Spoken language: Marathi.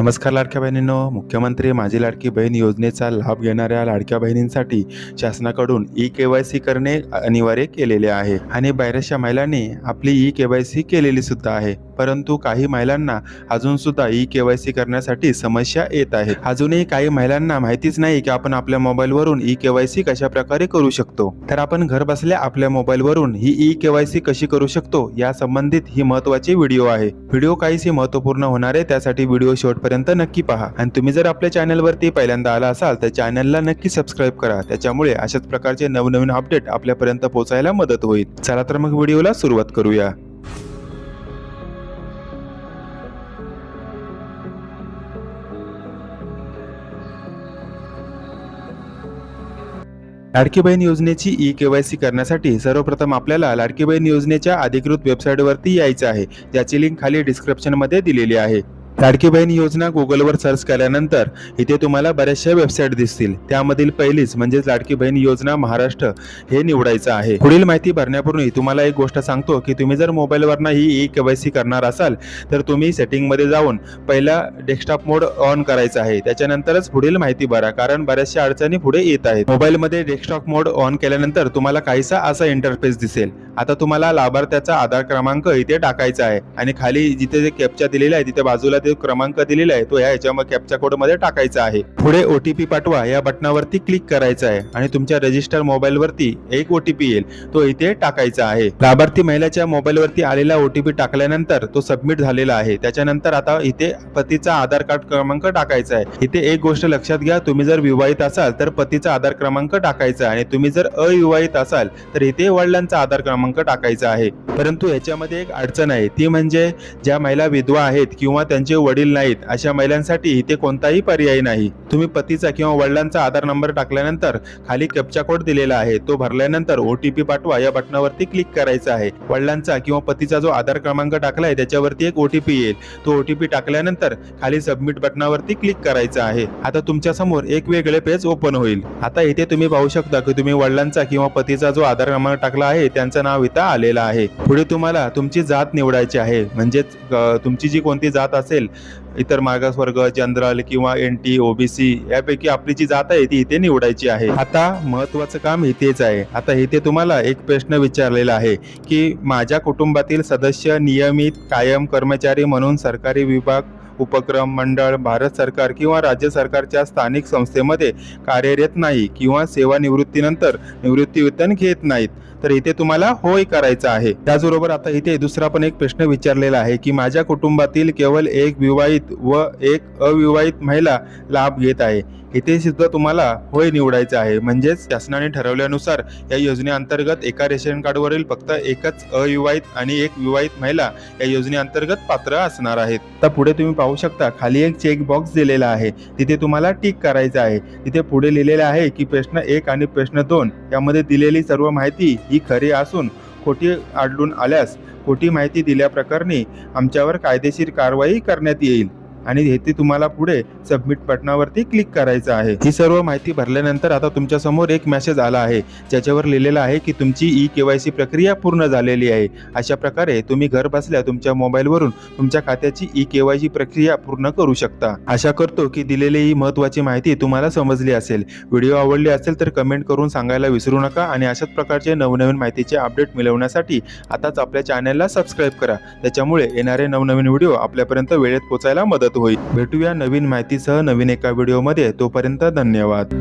नमस्कार लाडक्या बहिणींनो, मुख्यमंत्री माझी लाडकी बहीण योजनेचा लाभ घेणाऱ्या लाडक्या बहिणींसाठी शासनाकडून ई-केवायसी करणे अनिवार्य केलेले आहे आणि बऱ्याचशा महिलांनी आपली ई-केवायसी केलेली सुद्धा आहे. परंतु काही महिलांना अजून सुद्धा ई-केवायसी करण्यासाठी समस्या येत आहेत. अजूनही काही महिलांना माहितीच नाही की आपण आपल्या मोबाईलवरून ई-केवायसी कशा प्रकारे करू शकतो. तर आपण घर बसल्या आपल्या मोबाईलवरून ही ई-केवायसी कशी करू शकतो या संबंधित ही महत्त्वाची व्हिडिओ आहे. व्हिडिओ काहीशी महत्त्वपूर्ण होणार आहे, त्यासाठी व्हिडिओ शेवटपर्यंत नक्की पहा. आणि तुम्ही जर आपल्या चॅनलवरती पहिल्यांदा आला असाल तर चॅनलला नक्की सबस्क्राईब करा. त्याच्यामुळे अशाच प्रकारचे नवनवीन अपडेट आपल्यापर्यंत पोहोचायला मदत होईल. चला तर मग व्हिडिओला सुरुवात करूया. लाडकी बहीण योजनेची ई-केवायसी करण्यासाठी सर्वप्रथम आपल्याला लाडकी बहीण योजनेच्या अधिकृत वेबसाईटवरती यायचं आहे, ज्याची लिंक खाली डिस्क्रिप्शनमध्ये दिलेली आहे. लाडकी बहीण योजना गुगलवर सर्च केल्यानंतर इथे तुम्हाला बऱ्याचशा वेबसाईट दिसतील. त्यामधील पहिलीच म्हणजेच लाडकी बहीण योजना महाराष्ट्र हे निवडायचं आहे. पुढील माहिती भरण्यापूर्वी तुम्हाला एक गोष्ट सांगतो की तुम्ही जर मोबाईलवरनं ही ई-केवायसी करणार असाल तर तुम्ही सेटिंगमध्ये जाऊन पहिला डेस्कटॉप मोड ऑन करायचा आहे. त्याच्यानंतरच पुढील माहिती भरा, कारण बऱ्याचशा अडचणी पुढे येत आहेत. मोबाईलमध्ये डेस्कटॉप मोड ऑन केल्यानंतर तुम्हाला काहीसा असा इंटरफेस दिसेल. आता तुम्हाला लाभार्थ्याचा आधार क्रमांक इथे टाकायचा आहे आणि खाली जिथे जे कॅप्चा दिलेला आहे तिथे बाजूला ते क्रमांक दिलेला आहे तो ह्याच्या कॅप्चा कोड मध्ये टाकायचा आहे. पुढे ओटीपी पाठवा या बटनावरती क्लिक करायचं आहे आणि तुमच्या रजिस्टर मोबाईल वरती एक ओटीपी येईल, तो इथे टाकायचा आहे. लाभार्थी महिलेच्या मोबाईल वरती आलेला ओटीपी टाकल्यानंतर तो सबमिट झालेला आहे. त्याच्यानंतर आता इथे पतीचा आधार कार्ड क्रमांक टाकायचा आहे. इथे एक गोष्ट लक्षात घ्या, तुम्ही जर विवाहित असाल तर पतीचा आधार क्रमांक टाकायचा आणि तुम्ही जर अविवाहित असाल तर इथे वडिलांचा आधार क्रमांक टाकायचा आहे. परंतु याच्यामध्ये एक अडचण आहे, ती म्हणजे ज्या महिला विधवा आहेत किंवा त्यांचे वडील नाहीत अशा महिलांसाठी इथे कोणताही पर्याय नाही. तुम्ही पतीचा किंवा वडिलांचा आधार नंबर टाकल्यानंतर खाली कॅप्चा कोड दिलेला आहे, तो भरल्यानंतर ओटीपी पाठवा या बटनावरती क्लिक करायचं आहे. वडिलांचा किंवा पतीचा जो आधार क्रमांक टाकलाय त्याच्यावरती एक ओटीपी येईल, तो ओटीपी टाकल्यानंतर खाली सबमिट बटनावरती क्लिक करायचं आहे. आता तुमच्या समोर एक वेगळे पेज ओपन होईल. आता इथे तुम्ही पाहू शकता की तुम्ही वडिलांचा किंवा पतीचा जो आधार क्रमांक टाकला आहे त्यांचं नाव इथं आलेलं आहे. पुढे तुम्हाला तुमची जात निवडायची आहे, म्हणजेच तुमची जी कोणती जात असेल, इतर मागासवर्ग, जनरल किंवा एनटी, ओबीसी यापैकी आपली जी जात आहे ती इथे निवडायची आहे. आता महत्त्वाचं काम इथेच आहे. आता इथे तुम्हाला एक प्रश्न विचारलेला आहे की माझ्या कुटुंबातील सदस्य नियमित कायम कर्मचारी म्हणून सरकारी विभाग, उपक्रम, मंडळ, भारत सरकार किंवा राज्य सरकारच्या स्थानिक संस्थेमध्ये कार्यरत नाही किंवा सेवानिवृत्तीनंतर निवृत्तीवेतन घेत नाहीत, तर इथे तुम्हाला होय करायचं आहे. त्याचबरोबर आता इथे दुसरा पण एक प्रश्न विचारलेला आहे की माझ्या कुटुंबातील केवळ एक विवाहित व एक अविवाहित महिला लाभ घेत आहे, इथे सुद्धा तुम्हाला होय निवडायचं आहे. म्हणजेच शासनाने ठरवल्यानुसार या योजनेअंतर्गत एका रेशन कार्डवरील फक्त एकच अविवाहित आणि एक विवाहित महिला या योजनेअंतर्गत पात्र असणार आहेत. तर पुढे तुम्ही पाहू शकता खाली एक चेक बॉक्स दिलेला आहे, तिथे तुम्हाला टिक करायचं आहे. तिथे पुढे लिहिलेलं आहे की प्रश्न 1 आणि प्रश्न 2 यामध्ये दिलेली सर्व माहिती ही खरी असून खोटी आढळून आल्यास खोटी माहिती दिल्याप्रकरणी आमच्यावर कायदेशीर कारवाई करण्यात येईल आणि हे तुम्हाला पुढे सबमिट बटनावरती क्लिक करायचं आहे. ही सर्व माहिती भरल्यानंतर आता तुमच्या समोर एक मेसेज आला आहे ज्याच्यावर लिहिलेलं आहे की तुमची ई-केवायसी प्रक्रिया पूर्ण झालेली आहे. अशा प्रकारे तुम्ही घर बसल्या तुमच्या मोबाईलवरून तुमच्या खात्याची ई-केवायसी प्रक्रिया पूर्ण करू शकता. आशा करतो की दिलेली ही महत्त्वाची माहिती तुम्हाला समजली असेल. व्हिडिओ आवडली असेल तर कमेंट करून सांगायला विसरू नका आणि अशाच प्रकारचे नवनवीन माहितीचे अपडेट मिळवण्यासाठी आताच आपल्या चॅनलला सबस्क्राईब करा. त्याच्यामुळे येणारे नवनवीन व्हिडिओ आपल्यापर्यंत वेळेत पोहोचायला मदत होईल. भेटूया नवीन माहितीसह नवीन एका व्हिडिओमध्ये. तोपर्यंत धन्यवाद.